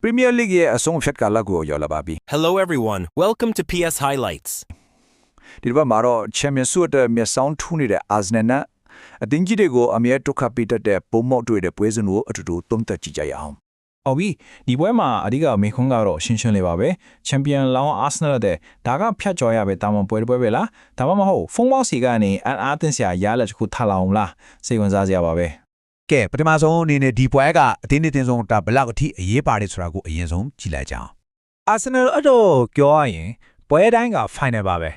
Premier League ရဲ့အဆုံးအဖြတ်ကာလကိုရောက်လာပါပြီ Hello everyone, welcome to PS Highlights. ဒီတစ်ပတ်မှာတော့ Champions League အတွက်မျက်စောင်းထူးနေတဲ့ Arsenal နဲ့အသင်းကြီးတွေကိုအမြဲတုခပေးတတ်တဲ့ပုံမော့တွေ့တဲ့ပွဲစဉ်ကိုအတူတူသုံးသပ်ကြည့်ကြရအောင် ဟုတ်ပြီဒီပွဲမှာအဓိကမေခွန်းကတော့ရှင်းရှင်းလေးပါပဲချန်ပီယံလောင်း Arsenal တဲ့ဒါကဖြတ်ကျော်ရပဲတာမန်ပွဲတစ်ပွဲပဲလားဒါမှမဟုတ်ဖုန်းပေါက်စီကနေအားသင်းစရာရလက်တစ်ခုထလာအောင်လားစိတ်ဝင်စားစရာပါပဲ ကဲပထမဆုံးအနေနဲ့ဒီပွဲကအတင်းတင်းဆုံးဒါဘလောက်အထိအရေးပါတယ်ဆိုတာကိုအရင်ဆုံးကြည့်လိုက်ကြအောင် Arsenal အဲ့တော့ပြောရရင်ပွဲတိုင်းက final ပါပဲ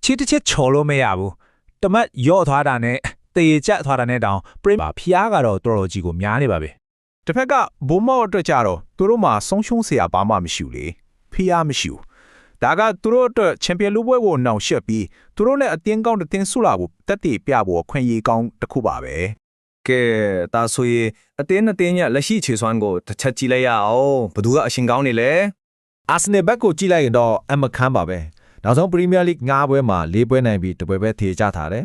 ချစ်တစ်ချစ်ချော်လို့မရဘူးတမတ်ရော့သွားတာနဲ့တေကျက်သွားတာနဲ့တောင် Prim ဖျားကတော့တော်တော်ကြီးကိုများနေပါပဲတစ်ဖက်ကဘုံမော့အတွက်ကြတော့သူတို့မှာဆုံးရှုံးစရာဘာမှမရှိဘူးလေဖျားမရှိဘူးဒါကသူတို့အတွက်ချန်ပီယံလူပွဲကိုနှောင်ရှက်ပြီးသူတို့နဲ့အတင်းကောင်းတဲ့တင်းဆုလာကိုတက်တည်ပြဖို့ခွင့်ရကောင်းတစ်ခုပါပဲကဲဒါဆိုရင်အတင်းနဲ့တင်းရလက်ရှိခြေစွမ်းကိုတစ်ချက်ကြည့်လိုက်ရအောင်ဘယ်သူကအရှင်ကောင်းနေလဲ Arsenal ဘက်ကိုကြည့်လိုက်ရင်တော့အမခန်းပါပဲနောက်ဆုံး Premier League 9ပွဲမှာ4ပွဲနိုင်ပြီးတစ်ပွဲပဲထေချထားတယ်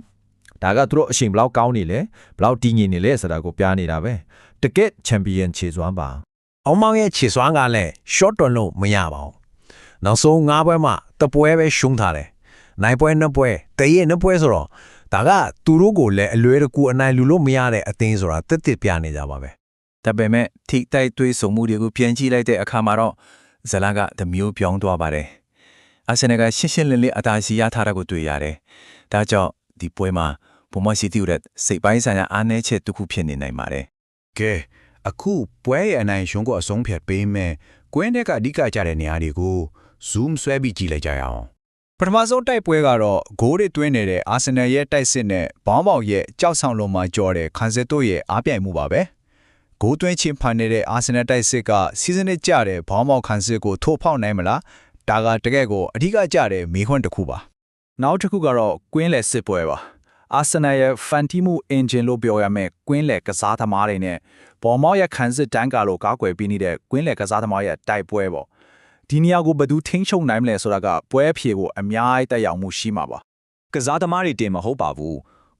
ဒါကသူတို့အရှင်ဘလောက်ကောင်းနေလဲဘလောက်တည်ငြိမ်နေလဲဆိုတာကိုပြနေတာပဲတကယ့်ချန်ပီယံခြေစွမ်းပါ အောင်မောင်ရဲ့ခြေစွမ်းကလည်း short တွန်လို့မရပါဘူးနောက်ဆုံး9ပွဲမှာတစ်ပွဲပဲရှုံးထားတယ်နိုင်ပွဲ2ပွဲတည့်ရဲ့2ပွဲဆိုတော့ဒါကသူတို့ကိုလည်းအလွဲတကူအနိုင်လူလို့မရတဲ့အသင်းဆိုတာတစ်ပြနေကြပါပဲ ဒါပေမဲ့ထိတိုက်သွေးဆုံမှုတွေကိုပြန်ကြည့်လိုက်တဲ့အခါမှာတော့ဇလန်ကတမျိုးပြောင်းသွားပါတယ် Arsenal ကရှင်းရှင်းလင်းလင်းအသာစီရထားတာကိုတွေ့ရတယ်ဒါကြောင့်ဒီပွဲမှာပုံမစီတီရဲ့စိတ်ပိုင်းဆိုင်ရာအားနည်းချက်တစ်ခုဖြစ်နေနိုင်ပါတယ် ကဲအခုပွဲရဲ့အနိုင်ရှုံးကိုအဆုံးဖြတ်ပေးမယ်ကွင်းထဲကအဓိကကြတဲ့နေရာတွေကို zoom ဆွဲပြီးကြည့်လိုက်ကြရအောင် ပထမဆုံးတိုက်ပွဲကတော့ဂိုးတွေတွင်းနေတဲ့အာဆင်နယ်ရဲ့တိုက်စစ်နဲ့ဘောင်းပေါင်ရဲ့ကြောက်ဆောင်လုံးမှာကြော်တဲ့ခန်းစစ်တို့ရဲ့အားပြိုင်မှုပါပဲဂိုးတွင်းချင်းဖန်နေတဲ့အာဆင်နယ်တိုက်စစ်ကစီဇန်နဲ့ကြတဲ့ဘောင်းပေါင်ခန်းစစ်ကိုထိုးဖောက်နိုင်မလားဒါကတကယ်ကိုအဓိကကြတဲ့မေခွန်းတစ်ခုပါနောက်တစ်ခုကတော့ကွင်းလယ်စစ်ပွဲပါအာဆင်နယ်ရဲ့ဖန်တီမှုအင်ဂျင်လို့ပြောရမယ်ကွင်းလယ်ကစားသမားတွေနဲ့ဘောင်းပေါင်ရဲ့ခန်းစစ်တန်းကာလို့ကားကွယ်ပြီးနေတဲ့ကွင်းလယ်ကစားသမားရဲ့တိုက်ပွဲပေါ့ဒီနေရာကိုဘယ်သူထိန်းချုပ်နိုင်မလဲဆိုတာကပွဲအဖြေကိုအများကြီးတက်ရောက်မှုရှိမှာပါကစားသမားတွေတင်မဟုတ်ပါဘူး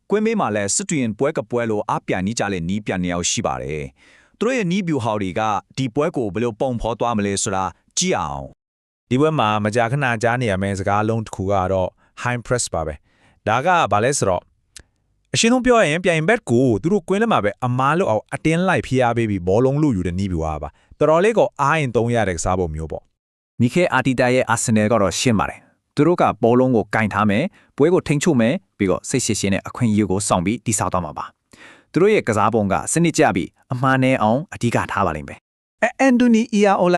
ကွင်းမေးမှာလည်းစစ်တွင်ပွဲကပွဲလိုအပြန်နီးကြလဲနီးပြန်နေအောင်ရှိပါတယ်သူတို့ရဲ့နီးဗျူဟော်တွေကဒီပွဲကိုဘယ်လိုပုံဖော်သွားမလဲဆိုတာကြည့်အောင် ဒီဘက်မှာမကြာခဏကြားနေရမယ့်စကားလုံးတစ်ခုကတော့ high press ပါပဲဒါကဘာလဲဆိုတော့အရှင်းဆုံးပြောရရင်ပြိုင်ဘက်ကိုသူတို့ကွင်းလက်မှာပဲအမားလို့အောင်အတင်းလိုက်ဖိအားပေးပြီးဘောလုံးလူယူတဲ့နီးဗျူဟာပါတော်တော်လေးကိုအားရင်သုံးရတဲ့ကစားပုံမျိုးပေါ့မီခဲအာတီတာရဲ့အာဆင်နယ်ကတော့ရှင်းပါတယ်သူတို့ကဘောလုံးကိုကင်ထားမယ်ပွဲကိုထိန်းချုပ်မယ်ပြီးတော့စိတ်ရှည်ရှင်းနဲ့အခွင့်အရေးကိုစောင့်ပြီးတိစောက်သွားမှာပါသူတို့ရဲ့ကစားပုံကစနစ်ကျပြီးအမှားနဲ့အောင်အဓိကထားပါလိမ့်မယ်အန်တိုနီအီယာအိုလာ